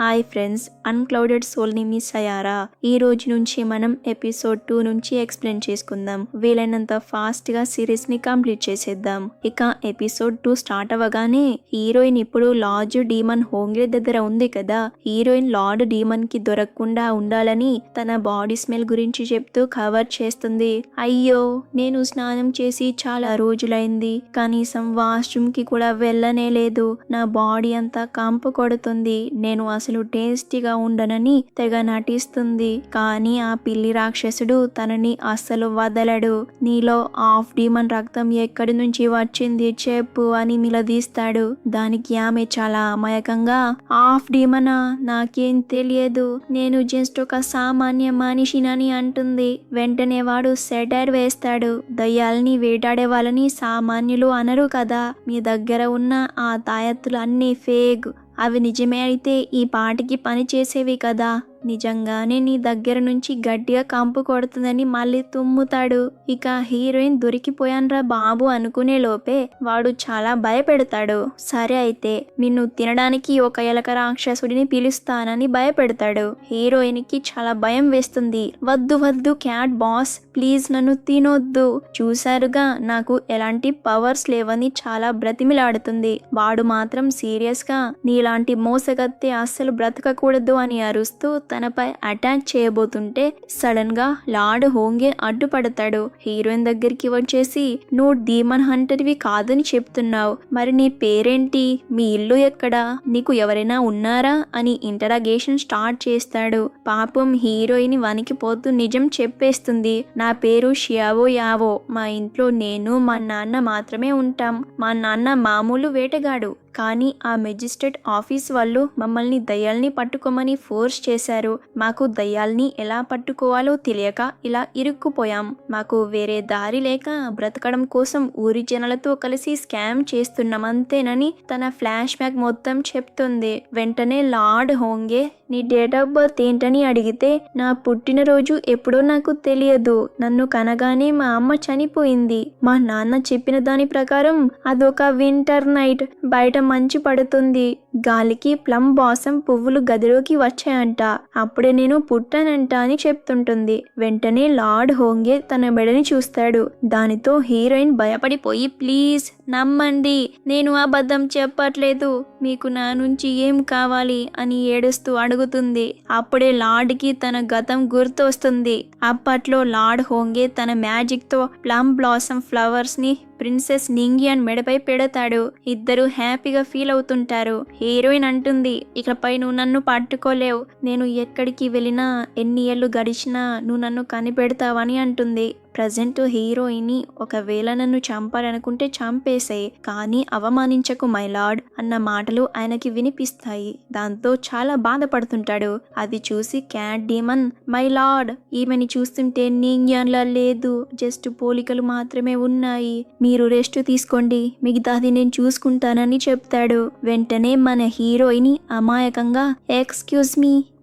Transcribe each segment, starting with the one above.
Hi friends, అన్క్లౌడెడ్ సోల్ని miss అయ్యారా? ఈ రోజు నుంచి మనం ఎపిసోడ్ 2 నుంచి ఎక్స్ప్లెయిన్ చేసుకుందాం. వీలైనంత ఫాస్ట్గా సిరీస్ని కంప్లీట్ చేసేద్దాం. ఇక ఎపిసోడ్ 2 స్టార్ట్ అవ్వగానే హీరోయిన్ ఇప్పుడు లార్డ్ డీమన్ హోంగ్రే దగ్గర ఉంది కదా. హీరోయిన్ లార్డ్ డీమన్ కి దొరకకుండా ఉండాలని తన బాడీ స్మెల్ గురించి చెప్తూ కవర్ చేస్తుంది. అయ్యో, నేను స్నానం చేసి చాలా రోజులైంది, కనీసం వాష్రూమ్ కి కూడా వెళ్ళనే లేదు. నా బాడీ అంతా కంపు కొడుతుంది. నేను అసలు టేస్టీగా ఉండనని తెగ నటిస్తుంది. కానీ ఆ పిల్లి రాక్షసుడు తనని అస్సలు వదలడు. నీలో హాఫ్ డీమన్ రక్తం ఎక్కడి నుంచి వచ్చింది చెప్పు అని నిలదీస్తాడు. దానికి ఆమె చాలా అమాయకంగా, హాఫ్ డీమనా, నాకేం తెలియదు, నేను జస్ట్ ఒక సామాన్య మనిషినని అంటుంది. వెంటనే వాడు సెటైర్ వేస్తాడు. దయ్యాల్ని వేటాడే వాళ్ళని సామాన్యులు అనరు కదా, మీ దగ్గర ఉన్న ఆ తాయెత్తులు అన్నీ ఫేక్. అవి నిజమే అయితే ఈ పాటికి పని చేసేవి కదా. నిజంగానే నీ దగ్గర నుంచి గట్టిగా కంపు కొడుతుందని మళ్ళీ తుమ్ముతాడు. ఇక హీరోయిన్ దొరికిపోయాన్రా బాబు అనుకునే లోపే వాడు చాలా భయపెడతాడు. సరే అయితే నిన్ను తినడానికి ఒక ఎలక రాక్షసుడిని పిలుస్తానని భయపెడతాడు. హీరోయిన్ కి చాలా భయం వేస్తుంది. వద్దు వద్దు క్యాట్ బాస్, ప్లీజ్ నన్ను తినొద్దు. చూసారుగా నాకు ఎలాంటి పవర్స్ లేవని చాలా బ్రతిమిలాడుతుంది. వాడు మాత్రం సీరియస్ గా నీలాంటి మోసగత్తే అస్సలు బ్రతకకూడదు అని అరుస్తూ తనపై అటాక్ చేయబోతుంటే సడన్ గా లార్డ్ హోంగే అడ్డుపడతాడు. హీరోయిన్ దగ్గరికి వచ్చేసి, నువ్వు డీమన్ హంటర్వి కాదని చెప్తున్నావు, మరి నీ పేరేంటి, మీ ఇల్లు ఎక్కడా, నీకు ఎవరైనా ఉన్నారా అని ఇంటరాగేషన్ స్టార్ట్ చేస్తాడు. పాపం హీరోయిన్ వణికిపోతూ నిజం చెప్పేస్తుంది. నా పేరు షియావో యావో, మా ఇంట్లో నేను మా నాన్న మాత్రమే ఉంటాం. మా నాన్న మామూలు వేటగాడు, కానీ ఆ మెజిస్ట్రేట్ ఆఫీస్ వాళ్ళు మమ్మల్ని దయ్యాల్ని పట్టుకోమని ఫోర్స్ చేశారు. మాకు దయ్యాల్ని ఎలా పట్టుకోవాలో తెలియక ఇలా ఇరుక్కుపోయాం. మాకు వేరే దారి లేక బ్రతకడం కోసం ఊరి జనాలతో కలిసి స్కామ్ చేస్తున్నాం అంతేనని తన ఫ్లాష్ బ్యాక్ మొత్తం చెప్తుంది. వెంటనే లార్డ్ హోంగే నీ డేట్ ఆఫ్ బర్త్ ఏంటని అడిగితే, నా పుట్టినరోజు ఎప్పుడో నాకు తెలియదు, నన్ను కనగానే మా అమ్మ చనిపోయింది. మా నాన్న చెప్పిన దాని ప్రకారం అదొక వింటర్ నైట్, బయట మంచు పడుతుంది, గాలికి ప్లమ్ బాసం పువ్వులు గదిలోకి వచ్చాయంట, అప్పుడే నేను పుట్టానంట అని చెప్తుంటుంది. వెంటనే లార్డ్ హోంగే తన మెడని చూస్తాడు. దానితో హీరోయిన్ భయపడిపోయి, ప్లీజ్ నమ్మండి, నేను అబద్ధం చెప్పట్లేదు, మీకు నా నుంచి ఏం కావాలి అని ఏడుస్తూ అడుగుతుంది. అప్పుడే లార్డ్కి తన గతం గుర్తొస్తుంది. అప్పట్లో లార్డ్ హోంగే తన మ్యాజిక్ తో ప్లమ్ బ్లాసమ్ ఫ్లవర్స్ ని ప్రిన్సెస్ నింగియాన్ మెడపై పెడతాడు. ఇద్దరు హ్యాపీగా ఫీల్ అవుతుంటారు. హీరోయిన్ అంటుంది, ఇకపై నువ్వు నన్ను పట్టుకోలేవు, నేను ఎక్కడికి వెళ్ళినా ఎన్ని ఏళ్ళు గడిచినా నువ్వు నన్ను కనిపెడతావని అంటుంది. ప్రజెంట్ హీరోయిన్ ఒకవేళ నన్ను చంపాలనుకుంటే చంపేసాయి, కానీ అవమానించకు మై లార్డ్ అన్న మాటలు ఆయనకి వినిపిస్తాయి. దాంతో చాలా బాధపడుతుంటాడు. అది చూసి క్యాట్ డీమన్, మై లార్డ్, ఈమెని చూస్తుంటే నింగ్యాన్లా లేదు, జస్ట్ పోలికలు మాత్రమే ఉన్నాయి, మీరు రెస్ట్ తీసుకోండి, మిగతాది నేను చూసుకుంటానని చెప్తాడు. వెంటనే మన హీరోయిన్ అమాయకంగా, ఎక్స్క్యూజ్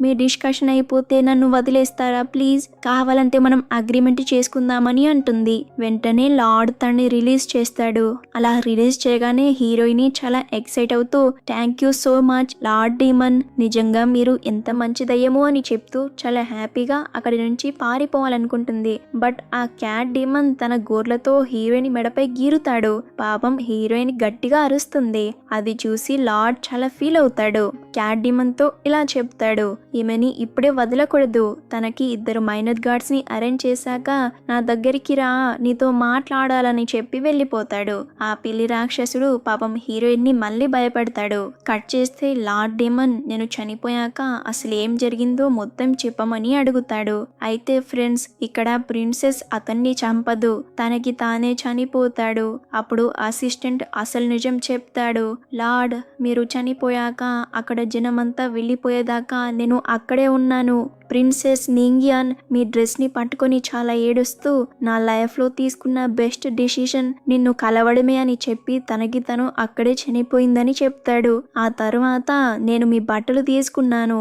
మీ డిస్కషన్ అయిపోతే నన్ను వదిలేస్తారా ప్లీజ్, కావాలంటే మనం అగ్రిమెంట్ చేసుకుందామని అంటుంది. వెంటనే లార్డ్ తనని రిలీజ్ చేస్తాడు. అలా రిలీజ్ చేయగానే హీరోయిన్ చాలా ఎక్సైట్ అవుతూ, thank you so much lord demon, నిజంగా మీరు ఎంత మంచి దయ్యమో అని చెప్తూ చాలా హ్యాపీగా అక్కడి నుంచి పారిపోవాలనుకుంటుంది. బట్ ఆ క్యాట్ డీమన్ తన గోర్లతో హీరోయిన్ మెడపై గీరుతాడు. పాపం హీరోయిన్ గట్టిగా అరుస్తుంది. అది చూసి లార్డ్ చాలా ఫీల్ అవుతాడు. క్యాట్ డీమన్ తో ఇలా చెప్తాడు, ఈమెని ఇప్పుడే వదలకూడదు, తనకి 2 మైనర్ గార్డ్స్ ని అరేంజ్ చేశాక నా దగ్గరికి రా, నీతో మాట్లాడాలని చెప్పి వెళ్ళిపోతాడు. ఆ పిల్లి రాక్షసుడు పాపం హీరోయిన్ ని మళ్ళీ భయపడతాడు. కట్ చేస్తే లార్డ్ డీమన్ నేను చనిపోయాక అసలు ఏం జరిగిందో మొత్తం చెప్పమని అడుగుతాడు. అయితే ఫ్రెండ్స్, ఇక్కడ ప్రిన్సెస్ అతన్ని చంపదు, తనకి తానే చనిపోతాడు. అప్పుడు అసిస్టెంట్ అసలు నిజం చెప్తాడు, లార్డ్ మీరు చనిపోయాక అక్కడ జనమంతా వెళ్ళిపోయేదాకా నేను అక్కడే ఉన్నాను. ప్రిన్సెస్ నింగియాన్ మీ డ్రెస్ ని పట్టుకొని చాలా ఏడుస్తూ, నా లైఫ్ లో తీసుకున్న బెస్ట్ డిసిషన్ నిన్ను కలవడమే అని చెప్పి తనకి తను అక్కడే చనిపోయిందని చెప్తాడు. ఆ తరువాత నేను మీ బట్టలు తీసుకున్నాను,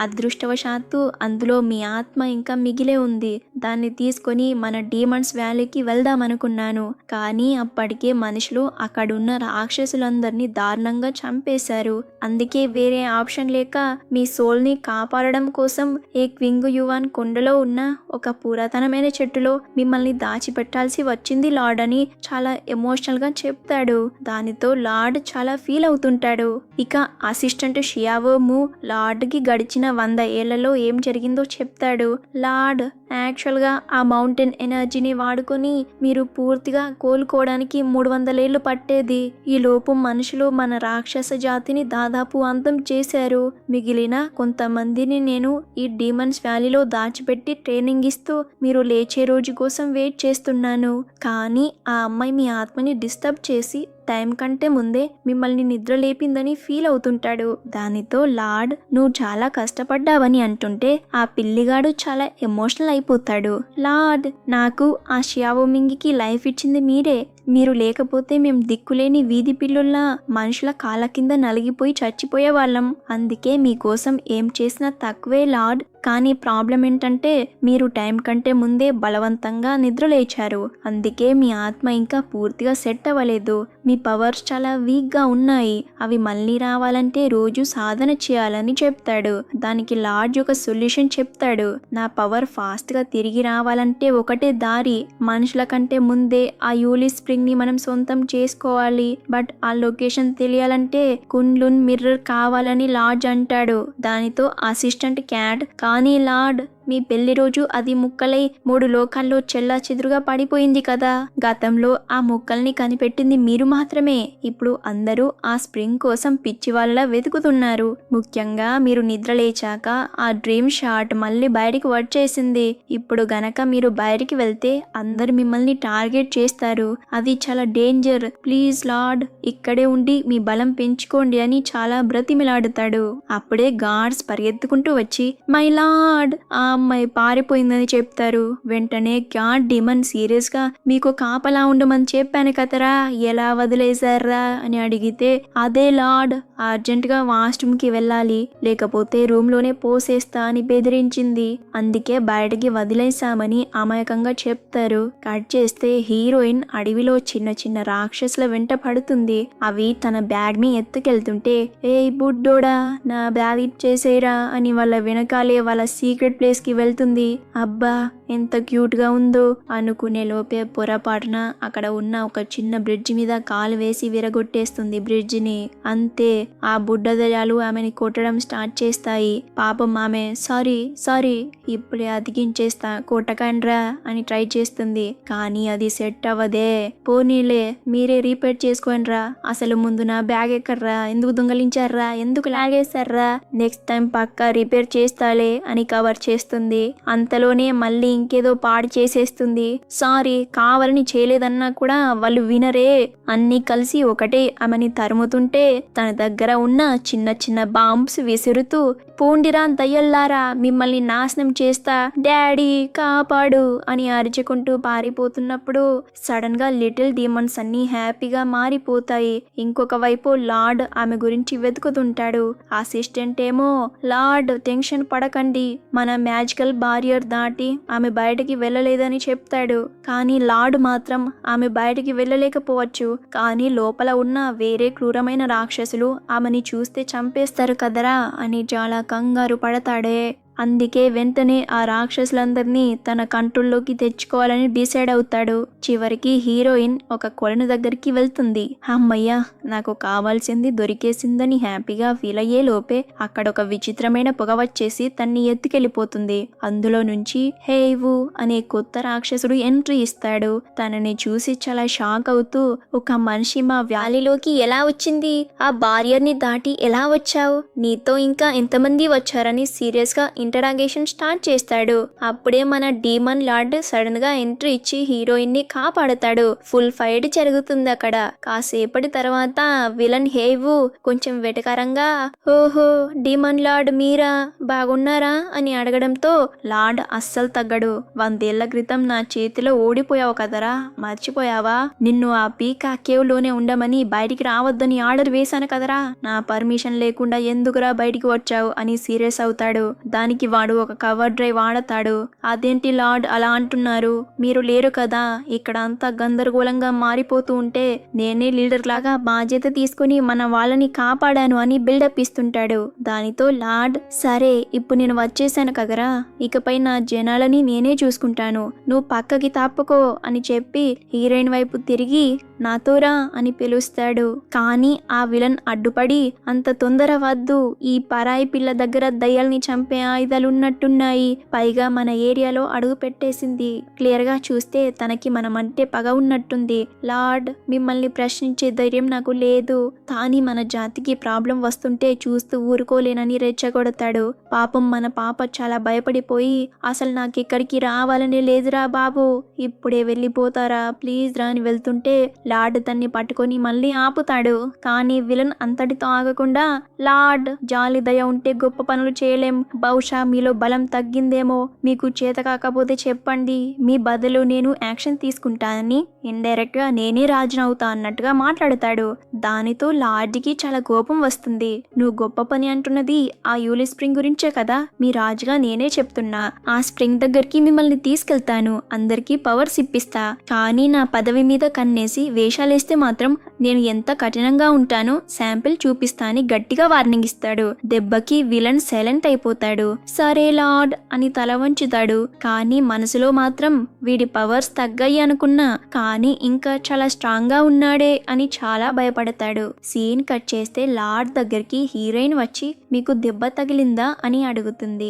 అదృష్టవశాత్తు అందులో మీ ఆత్మ ఇంకా మిగిలే ఉంది, దాన్ని తీసుకొని మన డీమన్స్ వ్యాలీకి వెళ్దాం అనుకున్నాను. కానీ అప్పటికే మనుషులు అక్కడున్న రాక్షసులందరినీ దారుణంగా చంపేశారు. అందుకే వేరే ఆప్షన్ లేక మీ సోల్ని కాపాడడం కోసం ఏ క్వింగ్ యువాన్ కొండలో ఉన్న ఒక పురాతనమైన చెట్టులో మిమ్మల్ని దాచిపెట్టాల్సి వచ్చింది లార్డ్ అని చాలా ఎమోషనల్ గా చెప్తాడు. దానితో లార్డ్ చాలా ఫీల్ అవుతుంటాడు. ఇక అసిస్టెంట్ షియావోము లార్డ్ కి గడిచిన 100 ఏళ్లలో ఏం జరిగిందో చెప్తాడు. లార్డ్, యాక్చువల్గా ఆ మౌంటైన్ ఎనర్జీని వాడుకొని మీరు పూర్తిగా కోలుకోవడానికి 300 ఏళ్ళు పట్టేది. ఈ లోపు మనుషులు మన రాక్షస జాతిని దాదాపు అంతం చేశారు. మిగిలిన కొంతమందిని నేను ఈ డీమన్స్ వ్యాలీలో దాచిపెట్టి ట్రైనింగ్ ఇస్తూ మీరు లేచే రోజు కోసం వెయిట్ చేస్తున్నాను. కానీ ఆ అమ్మాయి మీ ఆత్మని డిస్టర్బ్ చేసి టైం కంటే ముందే మిమ్మల్ని నిద్ర లేపిందని ఫీల్ అవుతుంటాడు. దానితో లార్డ్, నువ్వు చాలా కష్టపడ్డావని అంటుంటే ఆ పిల్లిగాడు చాలా ఎమోషనల్ అయిపోతాడు. లార్డ్, నాకు ఆ షియావోమింగికి లైఫ్ ఇచ్చింది మీరే. మీరు లేకపోతే మేం దిక్కులేని వీధి పిల్లుల్లా మనుషుల కాళ్ళ కింద నలిగిపోయి చచ్చిపోయే వాళ్ళం. అందుకే మీకోసం ఏం చేసినా తక్కువే లార్డ్. కానీ ప్రాబ్లం ఏంటంటే మీరు టైం కంటే ముందే బలవంతంగా నిద్ర లేచారు. అందుకే మీ ఆత్మ ఇంకా పూర్తిగా సెట్ అవ్వలేదు. మీ పవర్స్ చాలా వీక్గా ఉన్నాయి. అవి మళ్ళీ రావాలంటే రోజు సాధన చేయాలని చెప్తాడు. దానికి లార్డ్ ఒక సొల్యూషన్ చెప్తాడు. నా పవర్ ఫాస్ట్గా తిరిగి రావాలంటే ఒకటే దారి. మనుషుల కంటే ముందే ఆ యూలి స్ప్రింగ్ ని మనం సొంతం చేసుకోవాలి. బట్ ఆ లొకేషన్ తెలియాలంటే కున్లున్ మిర్రర్ కావాలని లార్డ్ అంటాడు. దానితో అసిస్టెంట్ క్యాట్, కానీ లార్డ్, మీ పెళ్లి రోజు అది ముక్కలై 3 లోకాల్లో చెల్లా చెదురుగా పడిపోయింది కదా. గతంలో ఆ ముక్కల్ని కనిపెట్టింది మీరు మాత్రమే. ఇప్పుడు అందరూ ఆ స్ప్రింగ్ కోసం పిచ్చి వాళ్ళ వెతుకుతున్నారు. ముఖ్యంగా మీరు నిద్ర లేచాక ఆ డ్రీమ్ షాట్ మళ్ళీ బయటికి వచ్చేసింది. ఇప్పుడు గనక మీరు బయటికి వెళ్తే అందరు మిమ్మల్ని టార్గెట్ చేస్తారు. అది చాలా డేంజర్. ప్లీజ్ లార్డ్, ఇక్కడే ఉండి మీ బలం పెంచుకోండి అని చాలా బ్రతిమిలాడుతాడు. అప్పుడే గార్డ్స్ పరిగెత్తుకుంటూ వచ్చి, మై లార్డ్, ఆ అమ్మాయి పారిపోయిందని చెప్తారు. వెంటనే గాడ్ డిమన్ సీరియస్ గా, మీకు కాపలా ఉండమని చెప్పాను కదరా, ఎలా వదిలేశారా అని అడిగితే, అదే లార్డ్, అర్జెంట్ గా వాష్రూమ్ కి వెళ్ళాలి, లేకపోతే రూమ్ లోనే పోసేస్తా అని బెదిరించింది. అందుకే బయటకి వదిలేశామని అమాయకంగా చెప్తారు. కట్ చేస్తే హీరోయిన్ అడవిలో చిన్న చిన్న రాక్షసుల వెంట పడుతుంది. అవి తన బ్యాగ్ ని ఎత్తుకెళ్తుంటే, ఏ బుడ్డోడా, నా బ్యాగ్ ఇచ్చేసేరా అని వాళ్ళ వెనకాలే వాళ్ళ సీక్రెట్ ప్లేస్ కి వెళ్తుంది. అబ్బా, ఎంత క్యూట్ గా ఉందో అనుకునే లోపే పొరపాటున అక్కడ ఉన్న ఒక చిన్న బ్రిడ్జ్ మీద కాలు వేసి విరగొట్టేస్తుంది బ్రిడ్జ్ ని. అంతే, ఆ బుడ్డదయాలు ఆమెని కొట్టడం స్టార్ట్ చేస్తాయి. పాపం ఆమె సారీ ఇప్పుడే అతికించేస్తా, కొట్టకండ్రా అని ట్రై చేస్తుంది. కానీ అది సెట్ అవ్వదే. పోనీలే, మీరే రీపేర్ చేసుకోండ్రా, అసలు ముందు నా బ్యాగ్ ఎక్కడ్రా, ఎందుకు దొంగలించారా, ఎందుకు లాగేశారా, నెక్స్ట్ టైం పక్కా రిపేర్ చేస్తాలే అని కవర్ చేస్తుంది. అంతలోనే మళ్ళీ ఇంకేదో పాడు చేసేస్తుంది. సారీ, కావాలని చేయలేదన్నా కూడా వాళ్ళు వినరే. అన్నీ కలిసి ఒకటే ఆమెని తరుముతుంటే తన దగ్గర ఉన్న చిన్న చిన్న బాంబ్స్ విసురుతూ, పోండిరా దయ్యల్లారా, మిమ్మల్ని నాశనం చేస్తా, డాడీ కాపాడు అని అరుచుకుంటూ పారిపోతున్నప్పుడు సడన్ గా లిటిల్ డీమన్స్ అన్ని హ్యాపీగా మారిపోతాయి. ఇంకొక వైపు లార్డ్ ఆమె గురించి వెతుకుతుంటాడు. అసిస్టెంట్ ఏమో, లార్డ్ టెన్షన్ పడకండి, మన మ్యాజికల్ బారియర్ దాటి ఆమె బయటికి వెళ్ళలేదని చెప్తాడు. కానీ లార్డ్ మాత్రం ఆమె బయటికి వెళ్ళలేకపోవచ్చు. కానీ లోపల ఉన్న వేరే క్రూరమైన రాక్షసులు ఆమెని చూస్తే చంపేస్తారు కదరా అని చాలా కంగారు పడతాడే. అందుకే వెంటనే ఆ రాక్షసులందరినీ తన కంట్రోల్లోకి తెచ్చుకోవాలని డిసైడ్ అవుతాడు. చివరికి హీరోయిన్ ఒక కొలను దగ్గరికి వెళ్తుంది. అమ్మయ్య, నాకు కావాల్సింది దొరికేసిందని హ్యాపీగా ఫీల్ అయ్యే లోపే అక్కడ ఒక విచిత్రమైన పొగ వచ్చేసి తన్ని ఎత్తుకెళ్ళిపోతుంది. అందులో నుంచి హేవు అనే కొత్త రాక్షసుడు ఎంట్రీ ఇస్తాడు. తనని చూసి చాలా షాక్ అవుతూ, ఒక మనిషి మా వ్యాలీలోకి ఎలా వచ్చింది, ఆ బారియర్ని దాటి ఎలా వచ్చావు, నీతో ఇంకా ఎంతమంది వచ్చారని సీరియస్ గా ఇంటరాగేషన్ స్టార్ట్ చేస్తాడు. అప్పుడే మన డీమన్ లార్డ్ సడన్ గా ఎంట్రీ ఇచ్చి హీరోయిన్ ని కాపాడతాడు. ఫుల్ ఫైట్ జరుగుతుంది అక్కడ. కాసేపటి తర్వాత విలన్ హేవు కొంచెం వెటకారంగా, ఓహో డీమన్ లార్డ్ మీరా, బాగున్నారా అని అడగడంతో లార్డ్ అస్సలు తగ్గడు. 100 ఏళ్ల క్రితం నా చేతిలో ఓడిపోయావు కదరా, మర్చిపోయావా, నిన్ను ఆ పీకా కేవ్ లోనే ఉండమని బయటికి రావద్దని ఆర్డర్ వేశాను కదరా, నా పర్మిషన్ లేకుండా ఎందుకురా బయటికి వచ్చావు అని సీరియస్ అవుతాడు. దాని దానికి వాడు ఒక కవర్ డ్రైవ్ వాడతాడు. అదేంటి లార్డ్ అలా అంటున్నారు, మీరు లేరు కదా, ఇక్కడ అంతా గందరగోళంగా మారిపోతూ ఉంటే నేనే లీడర్ లాగా బాధ్యత తీసుకుని మన వాళ్ళని కాపాడాను అని బిల్డప్ ఇస్తుంటాడు. దానితో లార్డ్, సరే ఇప్పుడు నేను వచ్చేసాను కదరా, ఇకపై నా జనాలని నేనే చూసుకుంటాను, నువ్వు పక్కకి తప్పుకో అని చెప్పి హీరోయిన్ వైపు తిరిగి నాతోరా అని పిలుస్తాడు. కానీ ఆ విలన్ అడ్డుపడి, అంత తొందర వద్దు, ఈ పరాయి పిల్ల దగ్గర దయ్యాల్ని చంపే ఆయుధాలు ఉన్నట్టున్నాయి, పైగా మన ఏరియాలో అడుగు పెట్టేసింది, క్లియర్ గా చూస్తే తనకి మనమంటే పగ ఉన్నట్టుంది. లార్డ్, మిమ్మల్ని ప్రశ్నించే ధైర్యం నాకు లేదు, కానీ మన జాతికి ప్రాబ్లం వస్తుంటే చూస్తూ ఊరుకోలేనని రెచ్చగొడతాడు. పాపం మన పాప చాలా భయపడిపోయి, అసలు నాకు ఇక్కడికి రావాలనే లేదురా బాబు, ఇప్పుడే వెళ్ళిపోతారా ప్లీజ్ రా అని వెళ్తుంటే లార్డ్ తన్ని పట్టుకొని మళ్ళీ ఆపుతాడు. కానీ విలన్ అంతటితో ఆగకుండా, లార్డ్, జాలి దయ ఉంటే గొప్ప పనులు చేయలేం, బహుశా మీలో బలం తగ్గిందేమో, మీకు చేత కాకపోతే చెప్పండి, మీ బదులు నేను యాక్షన్ తీసుకుంటానని ఇండైరెక్ట్ గా నేనే రాజునవుతా అన్నట్టుగా మాట్లాడతాడు. దానితో లార్డ్కి చాలా కోపం వస్తుంది. నువ్వు గొప్ప పని అంటున్నది ఆ యూలి స్ప్రింగ్ గురించే కదా, మీ రాజుగా నేనే చెప్తున్నా, ఆ స్ప్రింగ్ దగ్గరికి మిమ్మల్ని తీసుకెళ్తాను, అందరికీ పవర్స్ ఇప్పిస్తా, కానీ నా పదవి మీద కన్నేసి వేషాలేస్తే మాత్రం నేను ఎంత కఠినంగా ఉంటానో శాంపిల్ చూపిస్తా అని గట్టిగా వార్నింగ్ ఇస్తాడు. దెబ్బకి విలన్ సైలెంట్ అయిపోతాడు. సరే లార్డ్ అని తల వంచుతాడు. కానీ మనసులో మాత్రం వీడి పవర్స్ తగ్గాయి అనుకున్నా, కానీ ఇంకా చాలా స్ట్రాంగ్ గా ఉన్నాడే అని చాలా భయపడతాడు. సీన్ కట్ చేస్తే లార్డ్ దగ్గరికి హీరోయిన్ వచ్చి, మీకు దెబ్బ తగిలిందా అని అడుగుతుంది.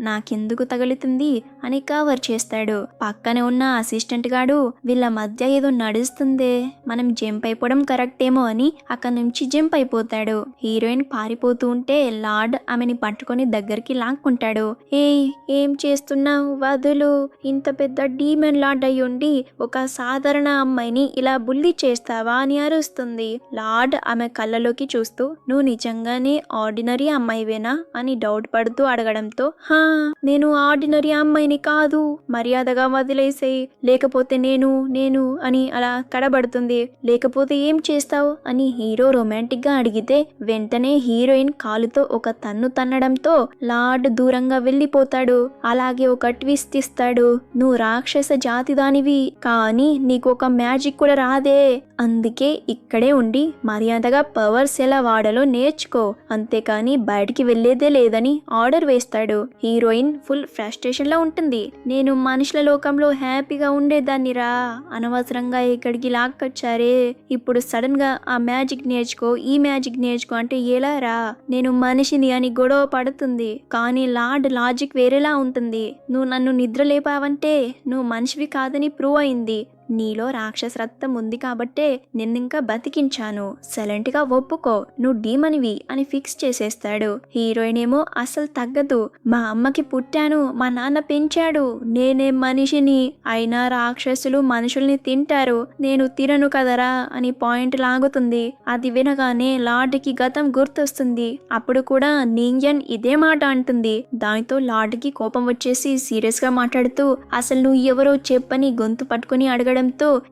నాకెందుకు తగులుతుంది అని కవర్ చేస్తాడు. పక్కనే ఉన్న అసిస్టెంట్ గాడు, వీళ్ళ మధ్య ఏదో నడుస్తుందే, మనం జంప్ అయిపోవడం కరెక్టేమో అని అక్కడి నుంచి జంప్ అయిపోతాడు. హీరోయిన్ పారిపోతూ ఉంటే లార్డ్ ఆమెని పట్టుకొని దగ్గరికి లాక్కుంటాడు. ఏం చేస్తున్నావు, వదులు, ఇంత పెద్ద డీమన్ లార్డ్ అయ్యుండి ఒక సాధారణ అమ్మాయిని ఇలా బుల్లి చేస్తావా అని అరుస్తుంది. లార్డ్ ఆమె కళ్ళలోకి చూస్తూ, నువ్వు నిజంగానే ఆర్డినరీ అమ్మాయివేనా అని డౌట్ పడుతూ అడగడంతో, నేను ఆర్డినరీ అమ్మాయిని కాదు, మర్యాదగా వదిలేసేయి, లేకపోతే నేను అని అలా కడబడుతుంది. లేకపోతే ఏం చేస్తావు అని హీరో రొమాంటిక్ గా అడిగితే వెంటనే హీరోయిన్ కాలుతో ఒక తన్ను తన్నడంతో లార్డ్ దూరంగా వెళ్ళిపోతాడు. అలాగే ఒక ట్విస్ట్ ఇస్తాడు. నువ్వు రాక్షస జాతిదానివి, కానీ నీకు ఒక మ్యాజిక్ కూడా రాదే, అందుకే ఇక్కడే ఉండి మర్యాదగా పవర్స్ ఎలా వాడాలో నేర్చుకో, అంతేకాని బయటికి వెళ్లేదే లేదని ఆర్డర్ వేస్తాడు. హీరోయిన్ ఫుల్ ఫ్రస్ట్రేషన్ లో ఉంటుంది. నేను మనుషుల లోకంలో హ్యాపీగా ఉండేదాన్ని రా, అనవసరంగా ఇక్కడికి లాక్కొచ్చారే, ఇప్పుడు సడన్ గా ఆ మ్యాజిక్ నేర్చుకో, ఈ మ్యాజిక్ నేర్చుకో అంటే ఎలా రా, నేను మనిషిని అని గొడవ పడుతుంది. కానీ లార్డ్ లాజిక్ వేరేలా ఉంటుంది. నువ్వు నన్ను నిద్ర లేపావంటే నువ్వు మనిషివి కాదని ప్రూవ్ అయింది, నీలో రాక్షస రక్తం ఉంది కాబట్టే నిన్నింకా బతికించాను, సైలెంట్ గా ఒప్పుకో, నువ్వు డీమనివి అని ఫిక్స్ చేసేస్తాడు. హీరోయిన్ ఏమో అసలు తగ్గదు, మా అమ్మకి పుట్టాను, మా నాన్న పెంచాడు, నేనే మనిషిని, అయినా రాక్షసులు మనుషుల్ని తింటారు, నేను తినను కదరా అని పాయింట్ లాగుతుంది. అది వినగానే లార్డ్కి గతం గుర్తొస్తుంది. అప్పుడు కూడా నింజన్ ఇదే మాట అంటుంది. దానితో లార్డ్కి కోపం వచ్చేసి సీరియస్ గా మాట్లాడుతూ, అసలు నువ్వు ఎవరో చెప్పని గొంతు పట్టుకుని అడగడంతో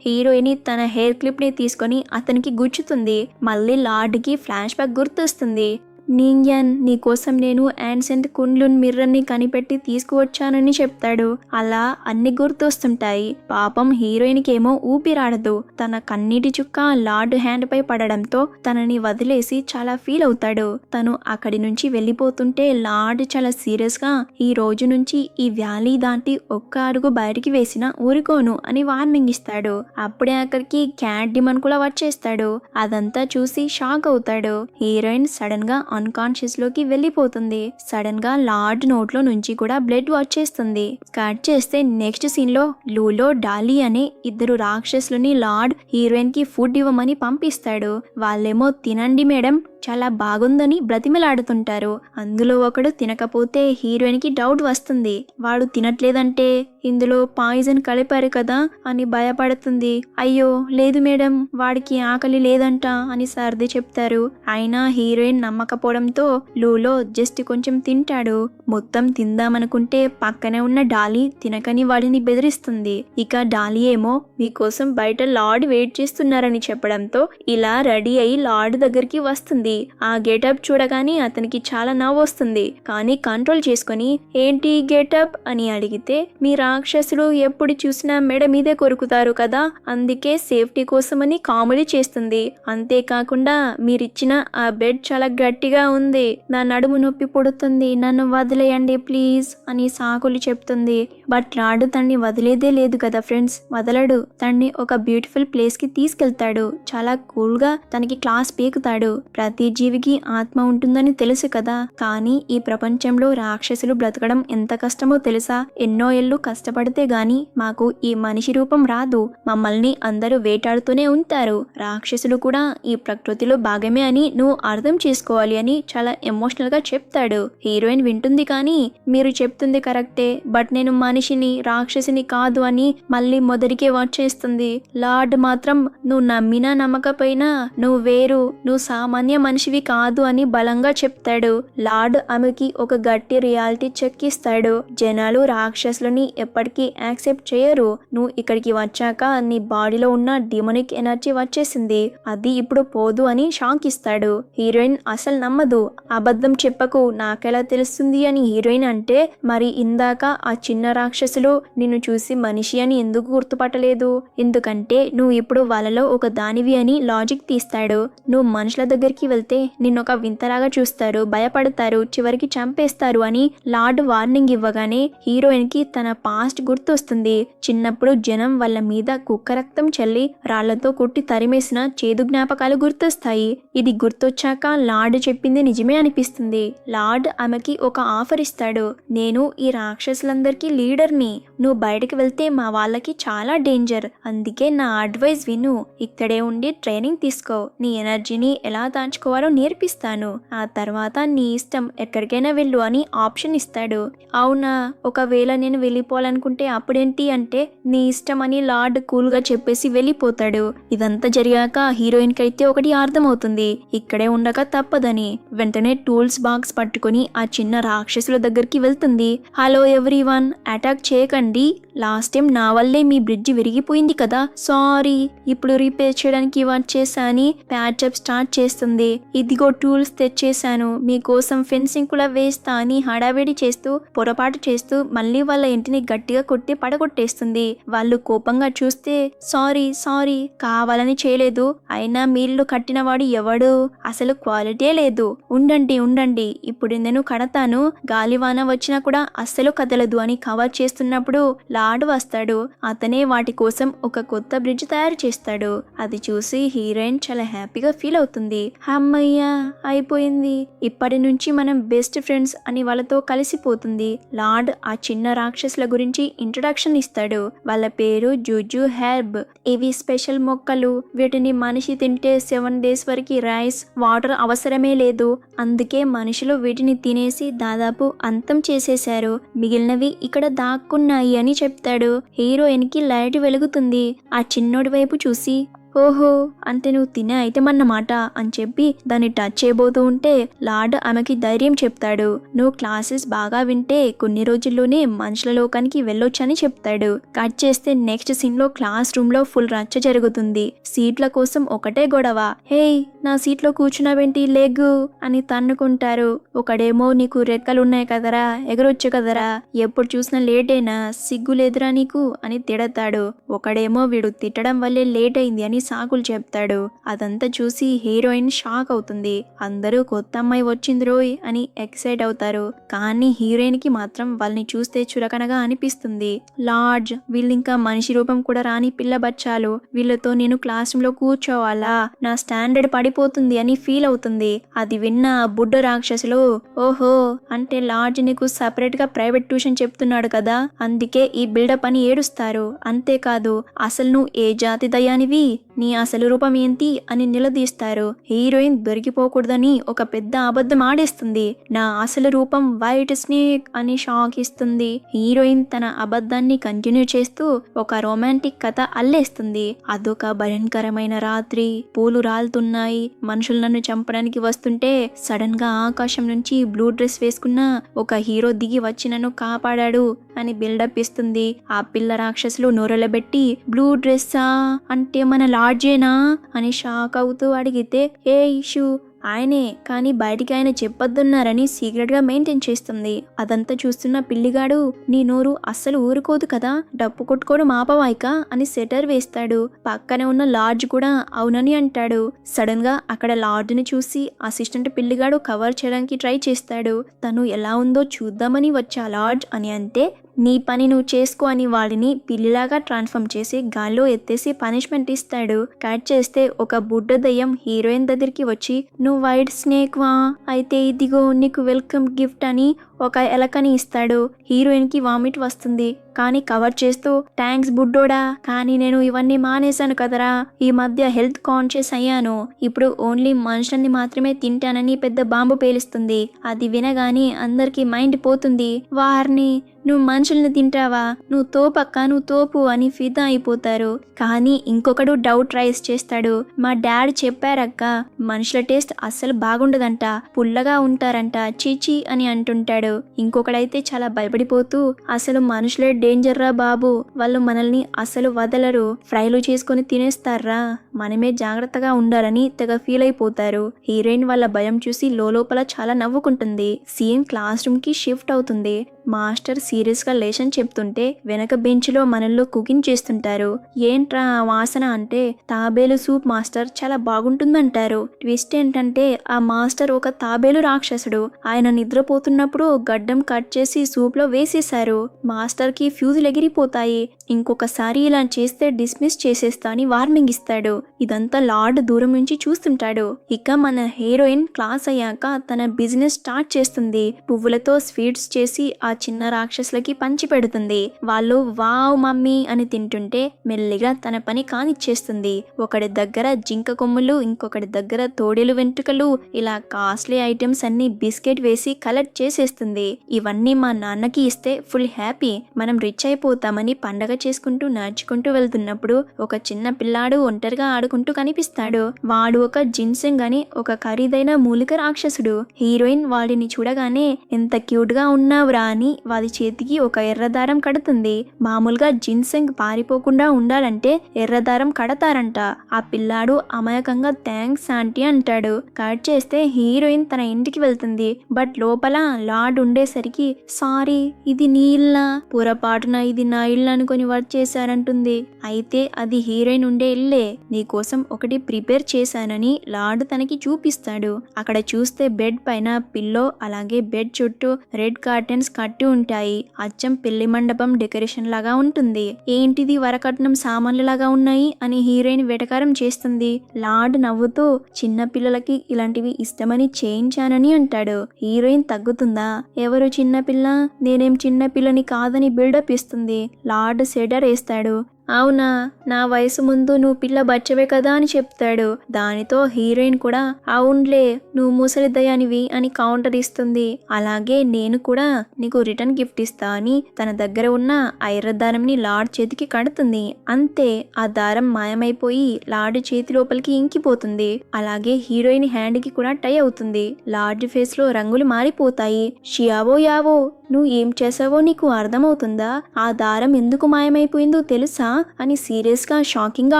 హీరోయిన్ తన హెయిర్ క్లిప్ ని తీసుకొని అతనికి గుచ్చుతుంది. మళ్ళీ లార్డ్ కి ఫ్లాష్ బ్యాక్ గుర్తొస్తుంది. నింజన్, నీకోసం నేను యాన్సెంట్ కుండ్లున్ మిర్రర్ని కనిపెట్టి తీసుకువచ్చానని చెప్తాడు. అలా అన్ని గుర్తొస్తుంటాయి. పాపం హీరోయిన్కి ఏమో ఊపిరాడదు. తన కన్నీటి చుక్క లార్డ్ హ్యాండ్ పై పడడంతో తనని వదిలేసి చాలా ఫీల్ అవుతాడు. తను అక్కడి నుంచి వెళ్ళిపోతుంటే లార్డ్ చాలా సీరియస్ గా, ఈ రోజు నుంచి ఈ వ్యాలీ దాటి ఒక్క అడుగు బయటికి వేసినా ఊరుకోను అని వార్నింగ్ ఇస్తాడు. అప్పుడే అక్కడికి క్యాట్ డిమన్ కూడా వచ్చేస్తాడు. అదంతా చూసి షాక్ అవుతాడు. హీరోయిన్ సడన్ గా అన్కాన్షియస్ లోకి వెళ్ళిపోతుంది. సడన్ గా లార్డ్ నోట్లో నుంచి కూడా బ్లడ్ వచ్చేస్తుంది. కట్ చేస్తే నెక్స్ట్ సీన్ లో లూలో, డాలీ అనే ఇద్దరు రాక్షసులని లార్డ్ హీరోయిన్ కి ఫుడ్ ఇవ్వమని పంపిస్తాడు. వాళ్ళేమో తినండి మేడం, చాలా బాగుందని బ్రతిమలాడుతుంటారు. అందులో ఒకడు తినకపోతే హీరోయిన్ కి డౌట్ వస్తుంది. వాడు తినట్లేదంటే ఇందులో పాయిజన్ కలిపారు కదా అని భయపడుతుంది. అయ్యో లేదు మేడం, వాడికి ఆకలి లేదంట అని సర్ది చెప్తారు. అయినా హీరోయిన్ నమ్మకపోవడం లేకపోవడంతో లూలో జస్ట్ కొంచెం తింటాడు. మొత్తం తిందామనుకుంటే పక్కనే ఉన్న డాలీ తినకని వాడిని బెదిరిస్తుంది. ఇక డాలీ ఏమో మీకోసం బయట లార్డ్ వెయిట్ చేస్తున్నారని చెప్పడంతో ఇలా రెడీ అయి లార్డ్ దగ్గరికి వస్తుంది. ఆ గెటప్ చూడగానే అతనికి చాలా నవ్వు వస్తుంది. కానీ కంట్రోల్ చేసుకొని ఏంటి గెటప్ అని అడిగితే మీ రాక్షసులు ఎప్పుడు చూసినా మెడ మీదే కొరుకుతారు కదా, అందుకే సేఫ్టీ కోసమని కామెడీ చేస్తుంది. అంతేకాకుండా మీరిచ్చిన ఆ బెడ్ చాలా గట్టిగా ఉంది, నా నడుము నొప్పి పుడుతుంది, నన్ను వదిలేయండి ప్లీజ్ అని సాకులు చెప్తుంది. బట్ లార్డ్ తన్ని వదిలేదే లేదు కదా ఫ్రెండ్స్, వదలడు. తన్ని ఒక బ్యూటిఫుల్ ప్లేస్ కి తీసుకెళ్తాడు. చాలా కూల్ గా తనకి క్లాస్ పీకుతాడు. ప్రతి జీవికి ఆత్మ ఉంటుందని తెలుసు కదా, కానీ ఈ ప్రపంచంలో రాక్షసులు బ్రతకడం ఎంత కష్టమో తెలుసా. ఎన్నో ఏళ్ళు కష్టపడితే గాని మాకు ఈ మనిషి రూపం రాదు. మమ్మల్ని అందరూ వేటాడుతూనే ఉంటారు. రాక్షసులు కూడా ఈ ప్రకృతిలో భాగమే అని నువ్వు అర్థం చేసుకోవాలి అని చాలా ఎమోషనల్ గా చెప్తాడు. హీరోయిన్ వింటుంది కానీ మీరు చెప్తుంది కరెక్టే, బట్ నేను మనిషిని రాక్షసిని కాదు అని మళ్ళీ మొదటికే వచ్చేస్తుంది. లార్డ్ మాత్రం నువ్వు నమ్మినా నమ్మకపోయినా నువ్వు వేరు, నువ్వు సామాన్య మనిషివి కాదు అని బలంగా చెప్తాడు. లార్డ్ ఆమెకి ఒక గట్టి రియాలిటీ చెక్ ఇస్తాడు. జనాలు రాక్షసులని ఎప్పటికీ యాక్సెప్ట్ చేయరు. నువ్వు ఇక్కడికి వచ్చాక నీ బాడీలో ఉన్న డిమోనిక్ ఎనర్జీ వచ్చేసింది, అది ఇప్పుడు పోదు అని షాక్ ఇస్తాడు. హీరోయిన్ అసలు నమ్మదు. అబద్ధం చెప్పకు, నాకెలా తెలుస్తుంది అని హీరోయిన్ అంటే మరి ఇందాక ఆ చిన్న రాక్షసులు నిన్ను చూసి మనిషి అని ఎందుకు గుర్తుపట్టలేదు, ఎందుకంటే నువ్వు ఇప్పుడు వాళ్ళలో ఒక దానివి అని లాజిక్ తీస్తాడు. నువ్వు మనుషుల దగ్గరికి వెళ్తే నిన్నొక వింతలాగా చూస్తారు, భయపడతారు, చివరికి చంపేస్తారు అని లార్డ్ వార్నింగ్ ఇవ్వగానే హీరోయిన్ కి తన పాస్ట్ గుర్తొస్తుంది. చిన్నప్పుడు జనం వాళ్ళ మీద కుక్క రక్తం చల్లి రాళ్లతో కొట్టి తరిమేసిన చేదు జ్ఞాపకాలు గుర్తొస్తాయి. ఇది గుర్తొచ్చాక లార్డ్ చెప్పింది నిజమే అనిపిస్తుంది. లార్డ్ ఆమెకి ఒక ఆఫర్ ఇస్తాడు. నేను ఈ రాక్షసులందరికీ లీడర్ని, నువ్వు బయటకు వెళ్తే మా వాళ్ళకి చాలా డేంజర్, అందుకే నా అడ్వైస్ విను, ఇక్కడే ఉండి ట్రైనింగ్ తీసుకో, నీ ఎనర్జీని ఎలా దాచుకోవాలో నేర్పిస్తాను, ఆ తర్వాత నీ ఇష్టం ఎక్కడికైనా వెళ్ళు అని ఆప్షన్ ఇస్తాడు. అవునా, ఒకవేళ నేను వెళ్ళిపోవాలనుకుంటే అప్పుడేంటి అంటే నీ ఇష్టం అని లార్డ్ కూల్ గా చెప్పేసి వెళ్ళిపోతాడు. ఇదంతా జరిగాక హీరోయిన్ కి అయితే ఒకటి అర్థమవుతుంది, ఇక్కడే ఉండక తప్పదని. వెంటనే టూల్స్ బాక్స్ పట్టుకుని ఆ చిన్న రాక్షసుల దగ్గరికి వెళ్తుంది. హలో ఎవ్రీవన్, అటాక్ చేయకండి, లాస్ట్ టైం నా వల్లే మీ బ్రిడ్జి విరిగిపోయింది కదా, సారీ, ఇప్పుడు రిపేర్ చేయడానికి వచ్చేసా అని ప్యాచప్ స్టార్ట్ చేస్తుంది. ఇదిగో టూల్స్ తెచ్చేశాను, మీకోసం ఫెన్సింగ్ కూడా వేస్తా అని హడావిడి చేస్తూ పొరపాటు చేస్తూ మళ్ళీ వాళ్ళ ఇంటిని గట్టిగా కొట్టి పడగొట్టేస్తుంది. వాళ్ళు కోపంగా చూస్తే సారీ సారీ, కావాలని చేయలేదు, అయినా మీళ్ళు కట్టినవాడు ఎవడు, అసలు క్వాలిటీ లేదు, ఉండండి ఉండండి ఇప్పుడు నేను కడతాను, గాలివాన వచ్చినా కూడా అస్సలు కదలదు అని కవర్ చేస్తున్నప్పుడు లార్డ్ వస్తాడు. అతనే వాటి కోసం ఒక కొత్త బ్రిడ్జ్ తయారు చేస్తాడు. అది చూసి హీరోయిన్ చాలా హ్యాపీగా ఫీల్ అవుతుంది. అమ్మయ్యా అయిపోయింది, ఇప్పటి నుంచి మనం బెస్ట్ ఫ్రెండ్స్ అని వాళ్ళతో కలిసిపోతుంది. లార్డ్ ఆ చిన్న రాక్షసుల గురించి ఇంట్రడక్షన్ ఇస్తాడు. వాళ్ళ పేరు జూజు హెర్బ్, ఇవి స్పెషల్ మొక్కలు, వీటిని మనిషి తింటే 7 days వరకు రైస్ వాటర్ అవసరమే లేదు, అందుకే మనుషులు వీటిని తినేసి దాదాపు అంతం చేసేశారు, మిగిలినవి ఇక్కడ దాక్కున్నాయి అని చెప్తాడు. హీరోయిన్ కి లైట్ వెలుగుతుంది. ఆ చిన్నోడి వైపు చూసి ఓహో అంటే నువ్వు తినే ఐటమ్ అన్నమాట అని చెప్పి దాన్ని టచ్ చేయబోతూ ఉంటే లార్డ్ ఆమెకి ధైర్యం చెప్తాడు. నువ్వు క్లాసెస్ బాగా వింటే కొన్ని రోజుల్లోనే మనుషుల లోకానికి వెళ్ళొచ్చని చెప్తాడు. కట్ చేస్తే నెక్స్ట్ సీన్ లో క్లాస్ రూమ్ లో ఫుల్ రచ్చ జరుగుతుంది. సీట్ల కోసం ఒకటే గొడవ. హే నా సీట్లో కూర్చున్నావేంటి, లెగ్గు అని తన్నుకుంటారు. ఒకడేమో నీకు రెక్కలున్నాయి కదరా, ఎగరొచ్చు కదరా, ఎప్పుడు చూసినా లేటేనా, సిగ్గు లేదురా నీకు అని తిడతాడు. ఒకడేమో వీడు తిట్టడం వల్లే లేట్ అయింది అని సాకులు చెప్తాడు. అదంతా చూసి హీరోయిన్ షాక్ అవుతుంది. అందరూ కొత్త అమ్మాయి వచ్చింది రోయ్ అని ఎక్సైట్ అవుతారు. కానీ హీరోయిన్ కి మాత్రం వాళ్ళని చూస్తే చులకనగా అనిపిస్తుంది. లార్జ్, వీళ్ళింకా మనిషి రూపం కూడా రాని పిల్ల బచ్చాలు, వీళ్ళతో నేను క్లాస్ రూమ్ లో కూర్చోవాలా, నా స్టాండర్డ్ పడిపోతుంది అని ఫీల్ అవుతుంది. అది విన్న ఆ బుడ్డ రాక్షసులు ఓహో అంటే లార్జ్ నీకు సపరేట్ గా ప్రైవేట్ ట్యూషన్ చెప్తున్నాడు కదా, అందుకే ఈ బిల్డప్ అని ఏడుస్తారు. అంతేకాదు అసలు నువ్వు ఏ జాతి దయానివి, నీ అసలు రూపం ఏంటి అని నిలదీస్తారు. హీరోయిన్ దొరికిపోకూడదని ఒక పెద్ద అబద్ధం ఆడేస్తుంది. నా అసలు రూపం వైట్ స్నేక్ అని షాక్ ఇస్తుంది. హీరోయిన్ తన అబద్ధాన్ని కంటిన్యూ చేస్తూ ఒక రొమాంటిక్ కథ అల్లేస్తుంది. అదొక భయంకరమైన రాత్రి. పూలు రాలుతున్నాయి. మనుషులు నన్ను చంపడానికి వస్తుంటే సడన్ గా ఆకాశం నుంచి బ్లూ డ్రెస్ వేసుకున్న ఒక హీరో దిగి వచ్చి నన్ను కాపాడాడు అని బిల్డప్ ఇస్తుంది. ఆ పిల్ల రాక్షసులు నోరెలబెట్టి బ్లూ డ్రెస్సా అంటే మన లాడ్జేనా అని షాక్ అవుతూ అడిగితే ఏ ఇష్యూ ఆయనే, కానీ బయటికి ఆయన చెప్పొద్దన్నారని సీక్రెట్ గా మెయింటైన్ చేస్తుంది. అదంతా చూస్తున్న పిల్లిగాడు నీ నోరు అస్సలు ఊరుకోదు కదా, డప్పు కొట్టుకోవడం ఆపవాయిక అని సెటర్ వేస్తాడు. పక్కనే ఉన్న లాడ్జ్ కూడా అవునని అంటాడు. సడన్ గా అక్కడ లాడ్జ్ ని చూసి అసిస్టెంట్ పిల్లిగాడు కవర్ చేయడానికి ట్రై చేస్తాడు. తను ఎలా ఉందో చూద్దామని వచ్చా లాడ్జ్ అని అంటే నీ పని నువ్వు చేసుకో అని వాడిని పిల్లిలాగా ట్రాన్స్ఫార్మ్ చేసి గాల్లో ఎత్తేసి పనిష్మెంట్ ఇస్తాడు. కట్ చేస్తే ఒక బుడ్డ దయ్యం హీరోయిన్ దగ్గరికి వచ్చి నువ్వు వైట్ స్నేక్ వా, అయితే ఇదిగో నీకు వెల్కమ్ గిఫ్ట్ అని ఒక ఎలకని ఇస్తాడు. హీరోయిన్ కి వామిట్ వస్తుంది, కానీ కవర్ చేస్తూ థ్యాంక్స్ బుడ్డోడా, కానీ నేను ఇవన్నీ మానేశాను కదరా, ఈ మధ్య హెల్త్ కాన్షియస్ అయ్యాను, ఇప్పుడు ఓన్లీ మనుషుల్ని మాత్రమే తింటానని పెద్ద బాంబు పేలుస్తుంది. అది వినగానే అందరికి మైండ్ పోతుంది. వారిని నువ్వు మనుషుల్ని తింటావా, నువ్వు తోపక్క, నువ్వు తోపు అని ఫిదా అయిపోతారు. కానీ ఇంకొకడు డౌట్ రైజ్ చేస్తాడు. మా డాడీ చెప్పారక్క, మనుషుల టేస్ట్ అస్సలు బాగుండదంట, పుల్లగా ఉంటారంట, చీచీ అని అంటుంటాడు. ఇంకొకడైతే చాలా భయపడిపోతూ అసలు మనుషులే డేంజర్ రా బాబు, వాళ్ళు మనల్ని అసలు వదలరు, ఫ్రైలు చేసుకొని తినేస్తారా, మనమే జాగ్రత్తగా ఉండాలని తెగ ఫీల్ అయిపోతారు. హీరోయిన్ వాళ్ళ భయం చూసి లోపల చాలా నవ్వుకుంటుంది. సీన్ క్లాస్ రూమ్ కి షిఫ్ట్ అవుతుంది. మాస్టర్ సీరియస్ గా లెసన్ చెప్తుంటే వెనక బెంచ్ లో మనల్లో కుకింగ్ చేస్తుంటారు. ఏంట్రా వాసన అంటే తాబేలు సూప్ మాస్టర్, చాలా బాగుంటుందంటారు. ట్విస్ట్ ఏంటంటే ఆ మాస్టర్ ఒక తాబేలు రాక్షసుడు. ఆయన నిద్రపోతున్నప్పుడు గడ్డం కట్ చేసి సూప్ లో వేసేశారు. మాస్టర్ కి ఫ్యూజులు ఎగిరిపోతాయి. ఇంకొకసారి ఇలా చేస్తే డిస్మిస్ చేసేస్తా అని వార్నింగ్ ఇస్తాడు. ఇదంతా లార్డ్ దూరం నుంచి చూస్తుంటాడు. ఇక మన హీరోయిన్ క్లాస్ అయ్యాక తన బిజినెస్ స్టార్ట్ చేస్తుంది. పువ్వులతో స్వీట్స్ చేసి ఆ చిన్న రాక్షసులకి పంచి పెడుతుంది. వాళ్ళు వావ్ మమ్మీ అని తింటుంటే మెల్లిగా తన పని కానిచ్చేస్తుంది. ఒకడి దగ్గర జింక కొమ్ములు, ఇంకొకటి దగ్గర తోడేలు వెంట్రుకలు, ఇలా కాస్ట్లీ ఐటమ్స్ అన్ని బిస్కెట్ వేసి కలెక్ట్ చేసేస్తుంది. ఇవన్నీ మా నాన్నకి ఇస్తే ఫుల్ హ్యాపీ, మనం రిచ్ అయిపోతామని పండగ చేసుకుంటూ నడుచుకుంటూ వెళ్తున్నప్పుడు ఒక చిన్న పిల్లాడు ఒంటరిగా ఆడుకుంటూ కనిపిస్తాడు. వాడు ఒక జిన్సెంగ్ అని ఒక ఖరీదైన మూలిక రాక్షసుడు. హీరోయిన్ వాడిని చూడగానే ఎంత క్యూట్ గా ఉన్నావురా అని వాడి చేతికి ఒక ఎర్రదారం కడుతుంది. మామూలుగా జిన్సెంగ్ పారిపోకుండా ఉండాలంటే ఎర్రదారం కడతారంట. ఆ పిల్లాడు అమాయకంగా థ్యాంక్స్ ఆంటీ అంటాడు. కట్ చేస్తే హీరోయిన్ తన ఇంటికి వెళ్తుంది. బట్ లోపల లార్డ్ ఉండేసరికి సారీ ఇది నీ ఇల్లా, పొరపాటున ఇది నా ఇల్లు అనుకుని వర్క్ చేశారంటుంది. అయితే అది హీరోయిన్ ఉండే ఇల్లే, నీకోసం ఒకటి ప్రిపేర్ చేశానని లార్డ్ తనకి చూపిస్తాడు. అక్కడ చూస్తే బెడ్ పైన పిల్లో, అలాగే బెడ్ చుట్టూ రెడ్ కర్టెన్స్ కట్టి ఉంటాయి. అచ్చం పెళ్లి మండపం డెకరేషన్ లాగా ఉంటుంది. ఏంటిది వరకట్నం సామాన్లు లాగా ఉన్నాయి అని హీరోయిన్ వెటకారం చేస్తుంది. లార్డ్ నవ్వుతూ చిన్న పిల్లలకి ఇలాంటివి ఇష్టమని చేయించానని అంటాడు. హీరోయిన్ తగ్గుతుందా, ఎవరు చిన్న పిల్ల, నేనేం చిన్న పిల్లని కాదని బిల్డప్ ఇస్తుంది. లార్డ్ సెటర్ వేస్తాడు. అవునా, నా వయసు ముందు నువ్వు పిల్ల బచ్చవే కదా అని చెప్తాడు. దానితో హీరోయిన్ కూడా అవునులే నువ్వు ముసలి దయానివి అని కౌంటర్ ఇస్తుంది. అలాగే నేను కూడా నీకు రిటర్న్ గిఫ్ట్ ఇస్తా అని తన దగ్గర ఉన్న ఐర దారంని లార్డ్ చేతికి కడుతుంది. అంతే, ఆ దారం మాయమైపోయి లార్డ్ చేతి లోపలికి ఇంకిపోతుంది. అలాగే హీరోయిన్ హ్యాండ్ కి కూడా టై అవుతుంది. లార్డ్ ఫేస్ లో రంగులు మారిపోతాయి. షియావో యావో, నువ్వు ఏం చేసావో నీకు అర్థమవుతుందా, ఆ దారం ఎందుకు మాయమైపోయిందో తెలుసా అని సీరియస్ గా షాకింగ్ గా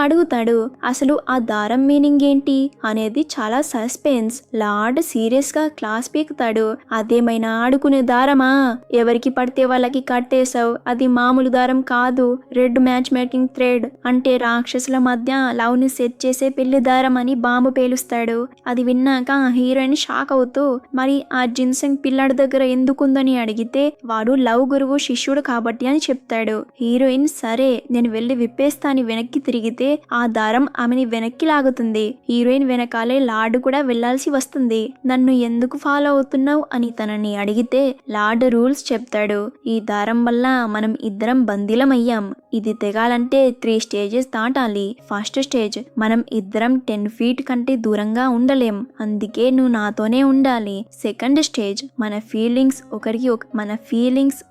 అడుగుతాడు. అసలు ఆ దారం మీనింగ్ ఏంటి అనేది చాలా సస్పెన్స్. లార్డ్ సీరియస్ గా క్లాస్ పీకుతాడు. అదేమైనా ఆడుకునే దారమా, ఎవరికి పడితే వాళ్ళకి కట్టేశావు, అది మామూలు దారం కాదు, రెడ్ మ్యాచ్ మేకింగ్ థ్రెడ్, అంటే రాక్షసుల మధ్య లవ్ ని సెట్ చేసే పెళ్లి దారం అని బాంబు పేలుస్తాడు. అది విన్నాక హీరోయిన్ షాక్ అవుతూ మరి ఆ జిన్సెంగ్ పిల్లాడి దగ్గర ఎందుకుందని అడిగితే అడిగితే వాడు లవ్ గురువు శిష్యుడు కాబట్టి అని చెప్తాడు. హీరోయిన్ సరే నేను వెళ్ళి విప్పేస్తా అని వెనక్కి తిరిగితే ఆ దారం ఆమెని వెనక్కి లాగుతుంది. హీరోయిన్ వెనకాలే లార్డ్ కూడా వెళ్లాల్సి వస్తుంది. నన్ను ఎందుకు ఫాలో అవుతున్నావు అని తనని అడిగితే లార్డ్ రూల్స్ చెప్తాడు. ఈ దారం వల్ల మనం ఇద్దరం బందీలమయ్యాం. ఇది తెగాలంటే 3 స్టేజెస్ దాటాలి. ఫస్ట్ స్టేజ్ మనం ఇద్దరం 10 feet కంటే దూరంగా ఉండలేం, అందుకే నువ్వు నాతోనే ఉండాలి. సెకండ్ స్టేజ్ మన ఫీలింగ్స్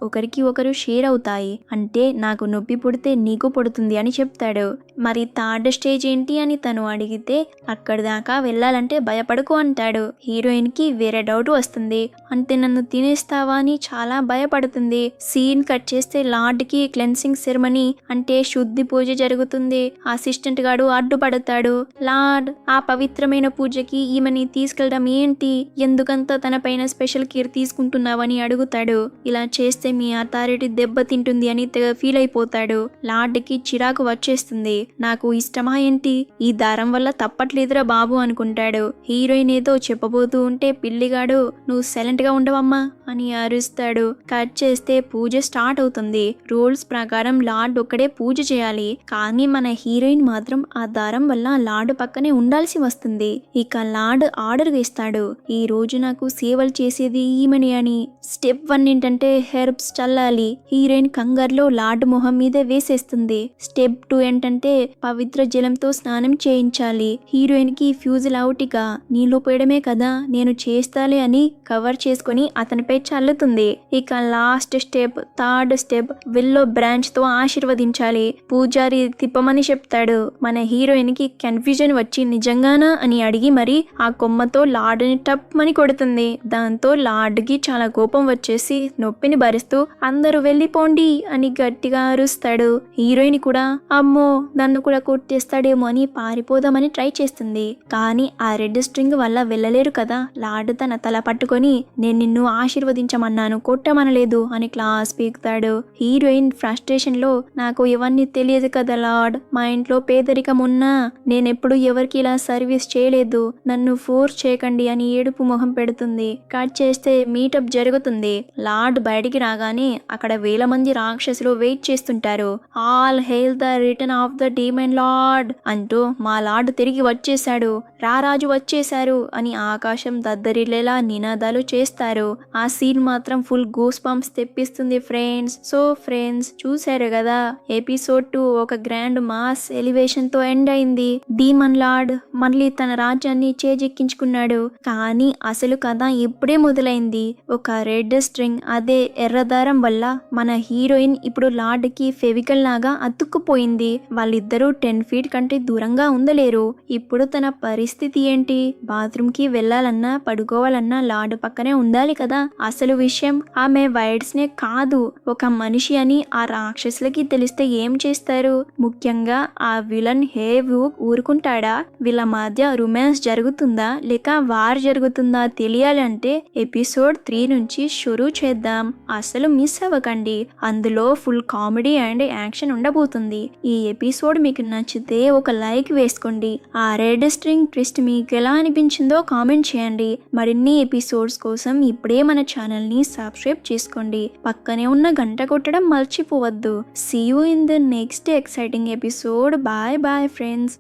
ఒకరికి ఒకరు షేర్ అవుతాయి, అంటే నాకు నొప్పి పుడితే నీకు పుడుతుంది అని చెప్తాడు. మరి థర్డ్ స్టేజ్ ఏంటి అని తను అడిగితే అక్కడి దాకా వెళ్ళాలంటే భయపడకు అంటాడు. హీరోయిన్ కి వేరే డౌట్ వస్తుంది. అంటే నన్ను తినేస్తావా అని చాలా భయపడుతుంది. సీన్ కట్ చేస్తే లార్డ్ కి క్లెన్సింగ్ సెరమనీ అంటే శుద్ధి పూజ జరుగుతుంది. అసిస్టెంట్ గాడు అడ్డుపడతాడు. లార్డ్ ఆ పవిత్రమైన పూజకి ఈమెని తీసుకెళ్ళడం ఏంటి, ఎందుకంత తన పైన స్పెషల్ కేర్ తీసుకుంటున్నావని అడుగుతాడు. ఇలా చేస్తే మీ అథారిటీ దెబ్బతింటుంది అని తెగ ఫీల్ అయిపోతాడు. లార్డ్ కి చిరాకు వచ్చేస్తుంది. నాకు ఇష్టమా ఏంటి, ఈ దారం వల్ల తప్పట్లేదురా బాబు అనుకుంటాడు. హీరోయిన్ ఏదో చెప్పబోతూ ఉంటే పిల్లిగాడు నువ్వు సైలెంట్ గా ఉండవమ్మా అని అరుస్తాడు. కట్ చేస్తే పూజ స్టార్ట్ అవుతుంది. రూల్స్ ప్రకారం లార్డ్ ఒక్కడే పూజ చేయాలి, కానీ మన హీరోయిన్ మాత్రం ఆ దారం వల్ల లార్డ్ పక్కనే ఉండాల్సి వస్తుంది. ఇక లార్డ్ ఆర్డర్ వేస్తాడు, ఈ రోజు నాకు సేవలు చేసేది ఈమెని అని. స్టెప్ 1 ఏంటంటే హెర్బ్స్ చల్లాలి. హీరోయిన్ కంగారులో లార్డ్ మొహం మీదే వేసేస్తుంది. స్టెప్ 2 ఏంటంటే పవిత్ర జలంతో స్నానం చేయించాలి. హీరోయిన్ కి ఫ్యూజుల్ అవుటిగా నీళ్ళు పోయడమే కదా నేను చేస్తాలే అని కవర్ చేసుకుని అతనిపై చల్లుతుంది. ఇక last step third step willow branch తో ఆశీర్వదించాలి. పూజారి తిప్పమని చెప్తాడు. మన హీరోయిన్ కి కన్ఫ్యూజన్ వచ్చి నిజంగానా అని అడిగి మరి ఆ కొమ్మతో లార్డ్ని టప్మని కొడుతుంది. దాంతో లార్డ్ కి చాలా కోపం వచ్చేసి నొప్పిని భరిస్తూ అందరూ వెళ్ళిపోండి అని గట్టిగా అరుస్తాడు. హీరోయిన్ కూడా అమ్మో నన్ను కూడా కొట్టేస్తాడేమో అని పారిపోదామని ట్రై చేస్తుంది. కానీ ఆ రెడ్ స్ట్రింగ్ వల్ల వెళ్ళలేరు కదా. లార్డ్ తన తల పట్టుకొని నేను నిన్ను ఆశీర్వదించమన్నాను, కొట్టమనలేదు అని క్లాస్ పీకుతాడు. హీరోయిన్ ఫ్రస్ట్రేషన్ లో నాకు ఇవన్నీ తెలియదు కదా లార్డ్, మా ఇంట్లో పేదరికం ఉన్నా నేనెప్పుడు ఎవరికి ఇలా సర్వీస్ చేయలేదు, నన్ను ఫోర్స్ చేయకండి అని ఏడుపు మొహం పెడుతుంది. కట్ చేస్తే మీటప్ జరుగుతుంది. లార్డ్ బయటికి రాగానే అక్కడ వేల మంది రాక్షసులు వెయిట్ చేస్తుంటారు. All hail the return of the demon lord అంటూ మా లార్డ్ తిరిగి వచ్చేశాడు, రారాజు వచ్చేశారు అని ఆకాశం దద్దరిల్లేలా నినాదాలు చేస్తారు. ఆ సీన్ మాత్రం ఫుల్ గూస్ బంప్స్ తెప్పిస్తుంది ఫ్రెండ్స్. సో ఫ్రెండ్స్ చూశారు కదా, ఎపిసోడ్ 2 ఒక గ్రాండ్ మాస్ ఎలివేషన్ తో ఎండ్ అయింది. డీమన్ లార్డ్ మళ్ళీ తన రాజ్యాన్ని చేజెక్కించుకున్నాడు. కానీ అసలు కథ ఇప్పుడే మొదలైంది. ఒక రెడ్ స్ట్రింగ్ అదే ఎర్రదారం వల్ల మన హీరోయిన్ ఇప్పుడు లార్డ్ కి ఫెవికల్ లాగా అతుక్కుపోయింది. వాళ్ళిద్దరూ 10 feet కంటే దూరంగా ఉండలేరు. ఇప్పుడు తన పరిస్థితి ఏంటి, బాత్రూమ్ కి వెళ్ళాలన్నా పడుకోవాలన్నా లార్డ్ పక్కనే ఉండాలి కదా. అసలు విషయం ఆమె వైడ్స్ నే కాదు, ఒక మనిషి అని ఆ రాక్షసులకి తెలిస్తే ఏం చేస్తారు. ముఖ్యంగా ఆ విలన్ హేవ్ ఊరుకుంటాడా, వీళ్ళ మధ్య రొమాన్స్ జరుగుతుందా లేక వార్ జరుగుతుందా తెలియాలంటే ఎపిసోడ్ 3 నుంచి షురూ చేద్దాం. అసలు మిస్ అవ్వకండి, అందులో ఫుల్ కామెడీ అండ్ యాక్షన్ ఉండబోతుంది. ఈ ఎపిసోడ్ మీకు నచ్చితే ఒక లైక్ వేసుకోండి. ఆ రెడ్ స్ట్రింగ్ ట్విస్ట్ మీకు ఎలా అనిపించిందో కామెంట్ చేయండి. మరిన్ని ఎపిసోడ్స్ కోసం ఇప్పుడే మన ఛానల్ ని సబ్స్క్రైబ్ చేసుకోండి. పక్కనే ఉన్న గంట కొట్టడం మర్చిపోవద్దు. See you in the next exciting episode. Bye bye friends.